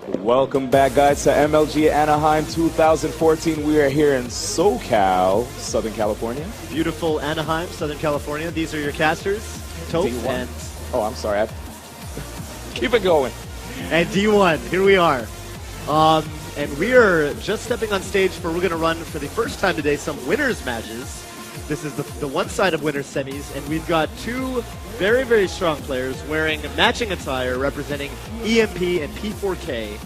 Welcome back, guys, to MLG Anaheim 2014. We are here in SoCal, Southern California. Beautiful Anaheim, Southern California. These are your casters, Tope and... Oh, I'm sorry. Keep it going. And D1, here we are. And we are just stepping on stage we're going to run for the first time today some winners matches. This is the one side of winners semis, and we've got two very, very strong players wearing matching attire representing EMP and P4K.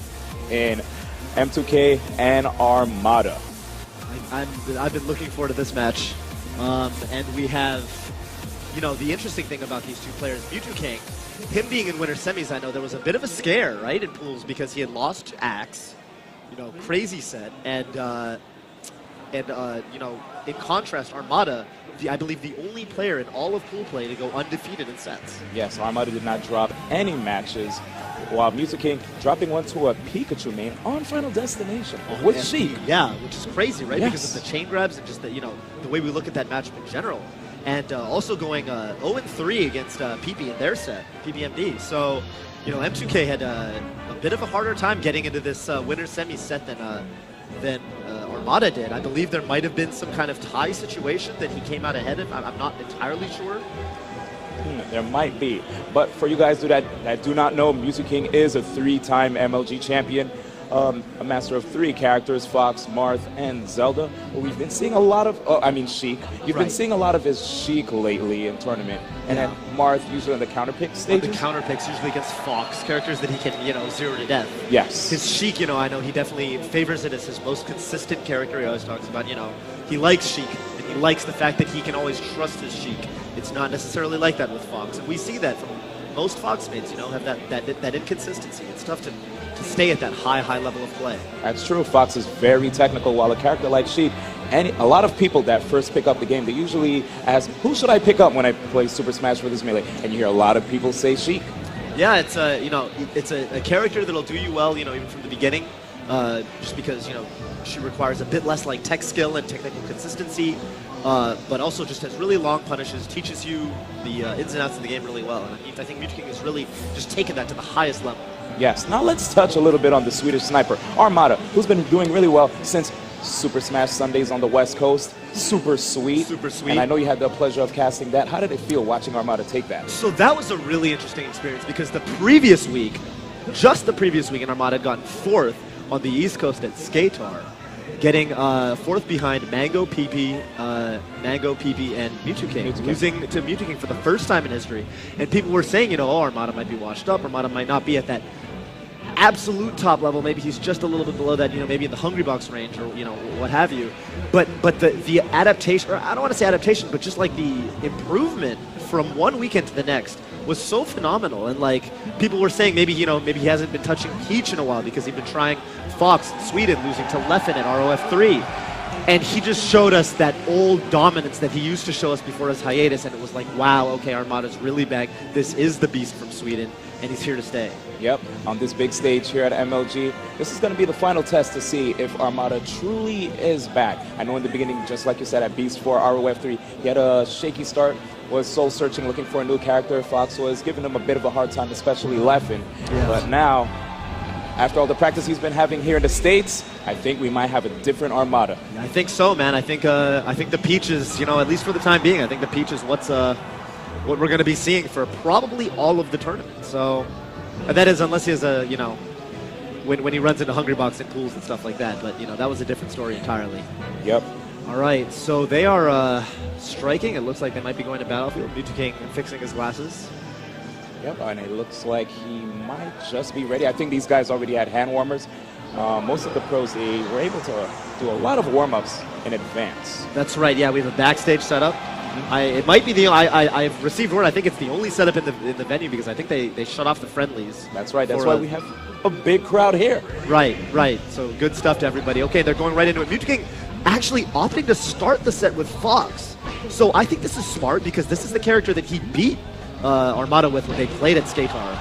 In M2K and Armada. I've been looking forward to this match. And we have, you know, the interesting thing about these two players, Mew2King, him being in winter semis, I know there was a bit of a scare, right, in pools because he had lost to Axe, you know, crazy set, and you know, in contrast, Armada, I believe the only player in all of pool play to go undefeated in sets. Yes, Armada did not drop any matches, while Mew2King dropping one to a Pikachu main on Final Destination with Sheik. Yeah, which is crazy, right? Yes. Because of the chain grabs and just the, you know, the way we look at that matchup in general. And also going 0-3 against PP in their set, PPMD. So, you know, M2K had a bit of a harder time getting into this winner semi set than Armada did. I believe there might have been some kind of tie situation that he came out ahead of. I'm not entirely sure. There might be. But for you guys that do not know, Mew2King is a 3-time MLG champion. A master of 3 characters, Fox, Marth, and Zelda. Well, we've been seeing a lot of, Sheik. You've been seeing a lot of his Sheik lately in tournament. And then Marth usually on the counterpick stages. The counterpicks usually against Fox, characters that he can, you know, 0 to death. Yes. His Sheik, you know, I know he definitely favors it as his most consistent character. He always talks about, you know, he likes Sheik, and he likes the fact that he can always trust his Sheik. It's not necessarily like that with Fox. And we see that from most Fox mates, you know, have that inconsistency. It's tough to stay at that high level of play. That's true. Fox is very technical, while a character like Sheik, and a lot of people that first pick up the game, they usually ask, who should I pick up when I play Super Smash with this melee? And you hear a lot of people say Sheik. Yeah, it's you know, it's a character that'll do you well, you know, even from the beginning, just because, you know, she requires a bit less like tech skill and technical consistency, but also just has really long punishes, teaches you the ins and outs of the game really well. And I think Mew2King has really just taken that to the highest level. Yes. Now let's touch a little bit on the Swedish sniper, Armada, who's been doing really well since Super Smash Sundays on the West Coast. Super sweet. Super sweet. And I know you had the pleasure of casting that. How did it feel watching Armada take that? So that was a really interesting experience because the previous week, just the previous week, Armada had gotten 4th on the East Coast at Skatar, getting 4th behind Mango PP, and Mew2King, losing to Mew2King for the first time in history. And people were saying, you know, oh, Armada might be washed up, Armada might not be at that absolute top level, maybe he's just a little bit below that, you know, maybe in the Hungry Box range or, you know, what have you. But the adaptation, or I don't want to say adaptation, but just like the improvement from one weekend to the next was so phenomenal. And like people were saying maybe, you know, maybe he hasn't been touching Peach in a while because he'd been trying Fox in Sweden, losing to Leffen at ROF3. And he just showed us that old dominance that he used to show us before his hiatus, and it was like, wow, okay, Armada's really back. This is the beast from Sweden, and he's here to stay. Yep, on this big stage here at MLG, this is going to be the final test to see if Armada truly is back. I know in the beginning, just like you said, at Beast 4, ROF3, he had a shaky start, was soul-searching, looking for a new character. Fox was giving him a bit of a hard time, especially Leffen. Yes. But now, after all the practice he's been having here in the States, I think we might have a different Armada. I think so, man. I think the Peach is, you know, at least for the time being, I think the Peach is what we're going to be seeing for probably all of the tournament. So, that is unless he has a, you know, when he runs into Hungry Box and pools and stuff like that. But, you know, that was a different story entirely. Yep. All right, so they are striking. It looks like they might be going to Battlefield. Mew2King fixing his glasses. Yep, and it looks like he might just be ready. I think these guys already had hand warmers. Most of the pros, they were able to do a lot of warm-ups in advance. That's right, yeah, we have a backstage setup. It might be the, I've received word, I think it's the only setup in the venue because I think they shut off the friendlies. That's right, that's why we have a big crowd here. Right, so good stuff to everybody. Okay, they're going right into it. Mew2King actually opting to start the set with Fox. So I think this is smart because this is the character that he beat Armada with when they played at Skatar.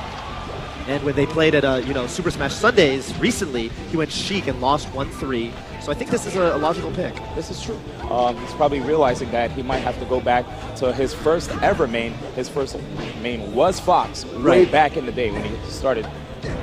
And when they played at you know, Super Smash Sundays recently, he went Sheik and lost 1-3. So I think this is a logical pick. This is true. He's probably realizing that he might have to go back to his first ever main. His first main was Fox, way back in the day when he started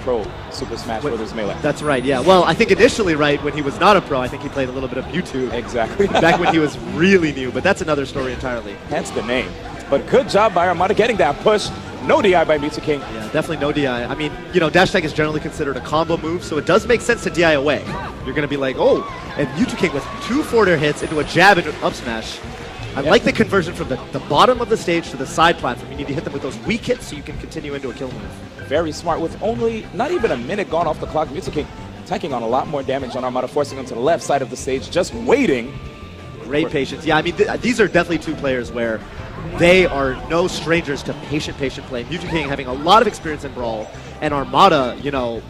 pro Super Smash Bros. Melee. That's right, yeah. Well, I think initially, right, when he was not a pro, I think he played a little bit of Mewtwo. Exactly. Back when he was really new, but that's another story entirely. Hence the name. But good job by Armada getting that push. No DI by Mew2King. Yeah, definitely no DI. I mean, you know, dash tag is generally considered a combo move, so it does make sense to DI away. You're going to be like, oh, and Mew2King with 2 forward hits into a jab and an up smash. I like the conversion from the bottom of the stage to the side platform. You need to hit them with those weak hits so you can continue into a kill move. Very smart. With only not even a minute gone off the clock, Mew2King attacking on a lot more damage on Armada, forcing him to the left side of the stage, just waiting. Great patience. Yeah, I mean, these are definitely 2 players where they are no strangers to patient play. Mew2King having a lot of experience in Brawl, and Armada, you know,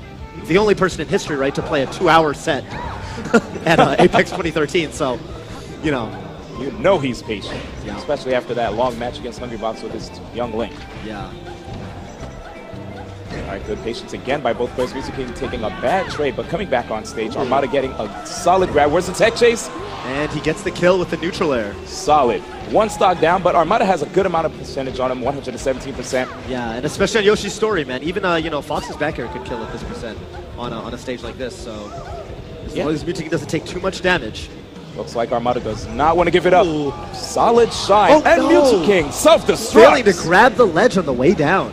the only person in history, right, to play a 2-hour set at Apex 2013. So, you know he's patient, yeah. Especially after that long match against Hungrybox with his young Link. Yeah. All right, good patience again by both players. Mew2King taking a bad trade, but coming back on stage. Armada getting a solid grab. Where's the tech chase? And he gets the kill with the neutral air. Solid. 1 stock down, but Armada has a good amount of percentage on him, 117%. Yeah, and especially on Yoshi's story, man. Even, you know, Fox's back air could kill at this percent on a stage like this. So as long as Mew2King doesn't take too much damage. Looks like Armada does not want to give it up. Ooh. Solid shine. Oh, and no. Mew2King self-destructs. Failing to grab the ledge on the way down.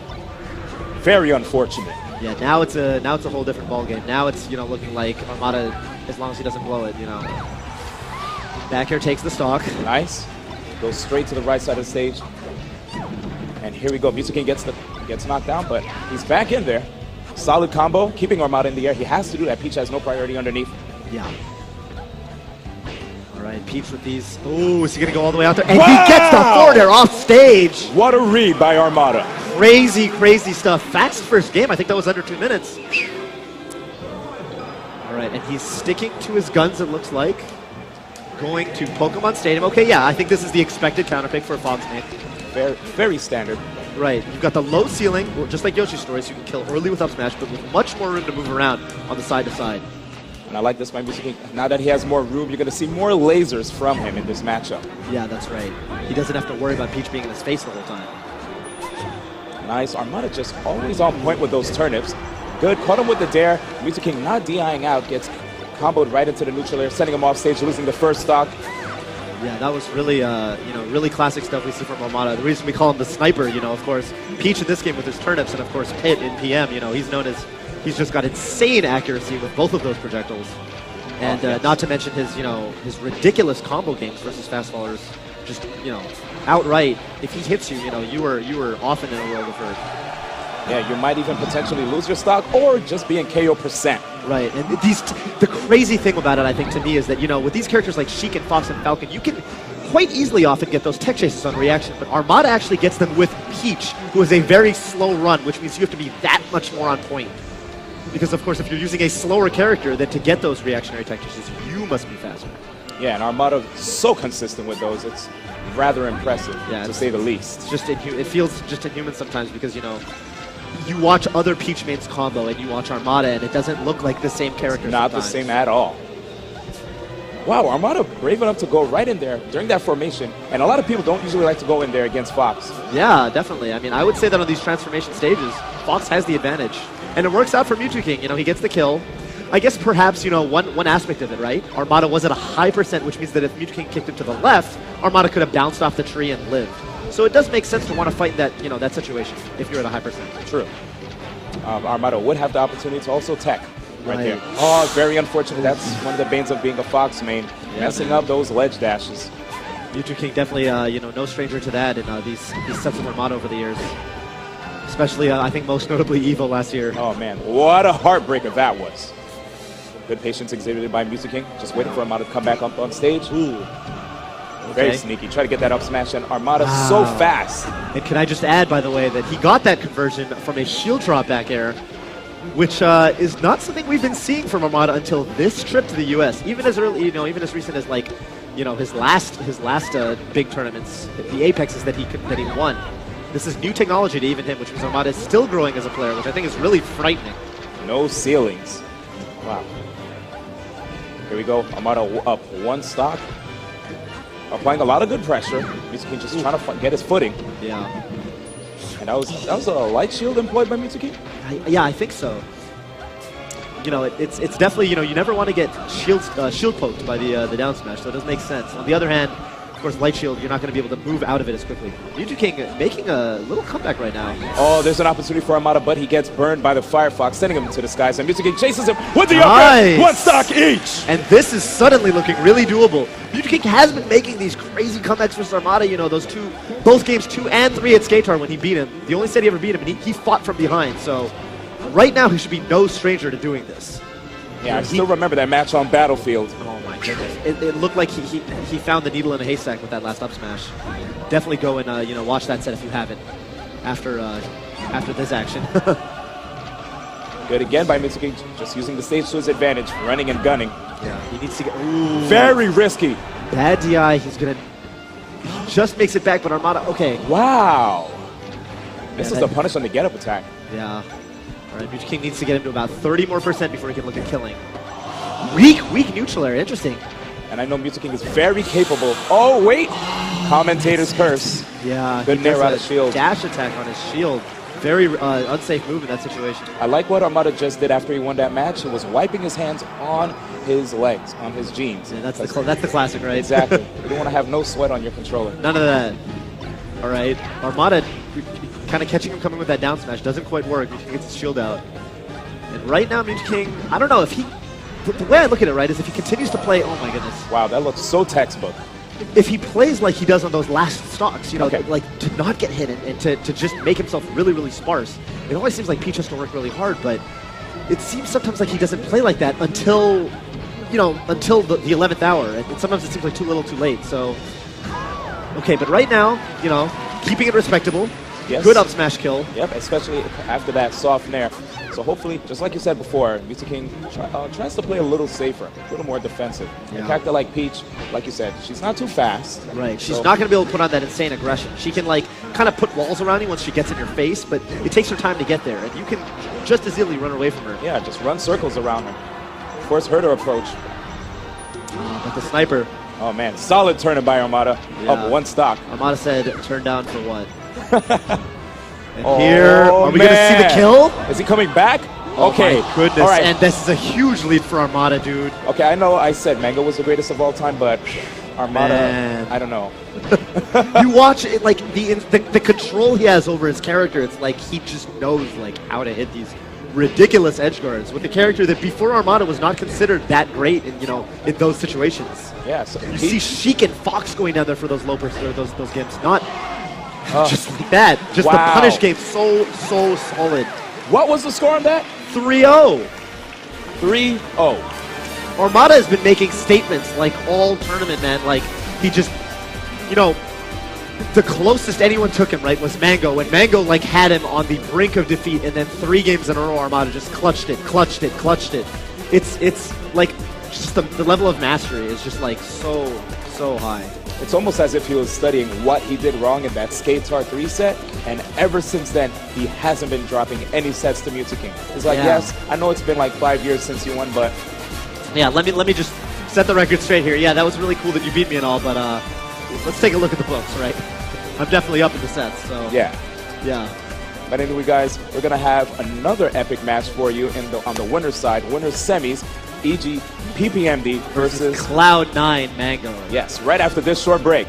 Very unfortunate. Yeah, now it's a whole different ballgame. Now it's, you know, looking like Armada, as long as he doesn't blow it, you know. Back air takes the stock. Nice. Goes straight to the right side of the stage. And here we go. Mew2King gets knocked down, but he's back in there. Solid combo, keeping Armada in the air. He has to do that. Peach has no priority underneath. Yeah. All right, Peach with these. Ooh, is he going to go all the way out there? And he gets the forward air off stage. What a read by Armada. Crazy, crazy stuff. Fast's first game. I think that was under 2 minutes. All right, and he's sticking to his guns, it looks like. Going to Pokemon Stadium. Okay, yeah, I think this is the expected counterpick for a Fox main. Very, very standard. Right, you've got the low ceiling, just like Yoshi's story, so you can kill early with up smash, but with much more room to move around on the side to side. And I like this by Mew2King. Now that he has more room, you're going to see more lasers from him in this matchup. Yeah, that's right. He doesn't have to worry about Peach being in his face the whole time. Nice. Armada just always on point with those turnips. Good. Caught him with the dare. Mew2King not DIing out. Gets comboed right into the neutral air, sending him off stage, losing the first stock. Yeah, that was really, really classic stuff we see from Armada. The reason we call him the sniper, you know, of course, Peach in this game with his turnips, and of course Pit in PM, you know, he's known as, he's just got insane accuracy with both of those projectiles. And not to mention his, his ridiculous combo games versus fast fallers. Just, outright, if he hits you, you were often in a world of hurt. Yeah, you might even potentially lose your stock or just be in KO %. Right, and the crazy thing about it, I think, to me, is that, with these characters like Sheik and Fox and Falcon, you can quite easily often get those tech chases on reaction, but Armada actually gets them with Peach, who is a very slow run, which means you have to be that much more on point. Because, of course, if you're using a slower character, then to get those reactionary tech chases, you must be faster. Yeah, and Armada is so consistent with those, it's rather impressive, to say the least. It's just it feels just inhuman sometimes because, you watch other Peach mains combo and you watch Armada and it doesn't look like the same character Not sometimes. the same at all. Wow, Armada brave enough to go right in there during that formation, and a lot of people don't usually like to go in there against Fox. Yeah, definitely. I mean, I would say that on these transformation stages, Fox has the advantage. And it works out for Mew2King. He gets the kill. I guess perhaps, one aspect of it, right? Armada was at a high %, which means that if Mew2King kicked him to the left, Armada could have bounced off the tree and lived. So it does make sense to want to fight that, that situation if you're at a high %. True. Armada would have the opportunity to also tech right there. Oh, very unfortunate. That's one of the banes of being a Fox main, messing up those ledge dashes. Mew2King definitely, no stranger to that in these sets of Armada over the years. Especially, I think most notably Evo last year. Oh man, what a heartbreaker that was. Good patience exhibited by Mew2King, just waiting for Armada to come back up on stage. Ooh. Very sneaky. Try to get that up smash, and Armada so fast. And can I just add, by the way, that he got that conversion from a shield drop back air, which is not something we've been seeing from Armada until this trip to the U.S. Even as early, even as recent as his last big tournaments, the Apexes that he won. This is new technology to even him, which means Armada is still growing as a player, which I think is really frightening. No ceilings. Wow. Here we go. Armada up one stock. Applying a lot of good pressure. Mew2King just trying to get his footing. Yeah. And that was a light shield employed by Mew2King? Yeah, I think so. you know, it's definitely, you know, you never want to get shield poked by the down smash, so it doesn't make sense. On the other hand, of course, light shield, you're not going to be able to move out of it as quickly. Mew2King making a little comeback right now. Oh, there's an opportunity for Armada, but he gets burned by the Firefox, sending him to the skies, and Mew2King chases him with the upgrade. One stock each! And this is suddenly looking really doable. Mew2King has been making these crazy comebacks versus Armada, you know, both games 2 and 3 at Skatar when he beat him. The only set he ever beat him, and he fought from behind, so right now he should be no stranger to doing this. Yeah, I still remember that match on Battlefield. Oh my goodness. It looked like he found the needle in a haystack with that last up smash. Definitely go and you know, watch that set if you haven't after this action. Good again by Mew2King, just using the stage to his advantage, running and gunning. Yeah, he needs to get... Ooh. Very risky. Bad DI, he's going to... Just makes it back, but Armada... Okay. Wow. This is the punish on the get-up attack. Yeah. All right, Mew2King needs to get him to about 30% more before he can look at killing. Weak neutral air, interesting. And I know Mew2King is very capable. Oh, wait! Commentator's curse. Yeah. Good nair out of shield. Dash attack on his shield. Very unsafe move in that situation. I like what Armada just did after he won that match. He was wiping his hands on his legs, on his jeans. Yeah, that's the classic, right? Exactly. You don't want to have no sweat on your controller. None of that. All right. Armada kind of catching him coming with that down smash. Doesn't quite work. Mew2King gets his shield out. And right now, Mew2King, I don't know if he... The way I look at it, right, is if he continues to play... Oh, my goodness. Wow, that looks so textbook. If he plays like he does on those last stocks, you know, okay, like to not get hit and to just make himself really, really sparse, it always seems like Peach has to work really hard, but it seems sometimes like he doesn't play like that until, you know, until the 11th hour. And sometimes it seems like too little too late. So, okay, but right now, you know, keeping it respectable. Yes. Good up smash kill. Yep, especially after that soft nair. So hopefully, just like you said before, Mew2King tries to play a little safer, a little more defensive. Yeah. A character like Peach, like you said, she's not too fast. Right, she's not going to be able to put on that insane aggression. She can, like, kind of put walls around you once she gets in your face, but it takes her time to get there, and you can just as easily run away from her. Yeah, just run circles around her. Force her to approach. But the sniper... Oh, man, solid turn by Armada. Yeah. Up one stock. Armada said, turn down for what? And here, are we going to see the kill? Is he coming back? Oh okay. My goodness. All right. And this is a huge lead for Armada, dude. Okay, I know I said Mango was the greatest of all time, but Armada, man. I don't know. You watch it, like, the control he has over his character, it's like he just knows, like, how to hit these ridiculous edge guards with a character that before Armada was not considered that great in, you know, in those situations. Yeah, so you see Sheik and Fox going down there for those low bursts, or those games, not just like that. Just the punish game, so solid. What was the score on that? 3-0. 3-0. Armada has been making statements like all tournament, man. Like, he just, you know, the closest anyone took him, right, was Mango. And Mango, like, had him on the brink of defeat. And then 3 games in a row, Armada just clutched it. It's like, just the level of mastery is just, like, so high. It's almost as if he was studying what he did wrong in that Skatar 3 set, and ever since then, he hasn't been dropping any sets to Mew2King. It's like, yes, I know it's been like 5 years since you won, but... Yeah, let me just set the record straight here. Yeah, that was really cool that you beat me and all, but let's take a look at the books, right? I'm definitely up in the sets, so... Yeah. But anyway, guys, we're going to have another epic match for you on the winner's side, winner's semis, e.g. PPMD versus Cloud9 Mango. Yes, right after this short break.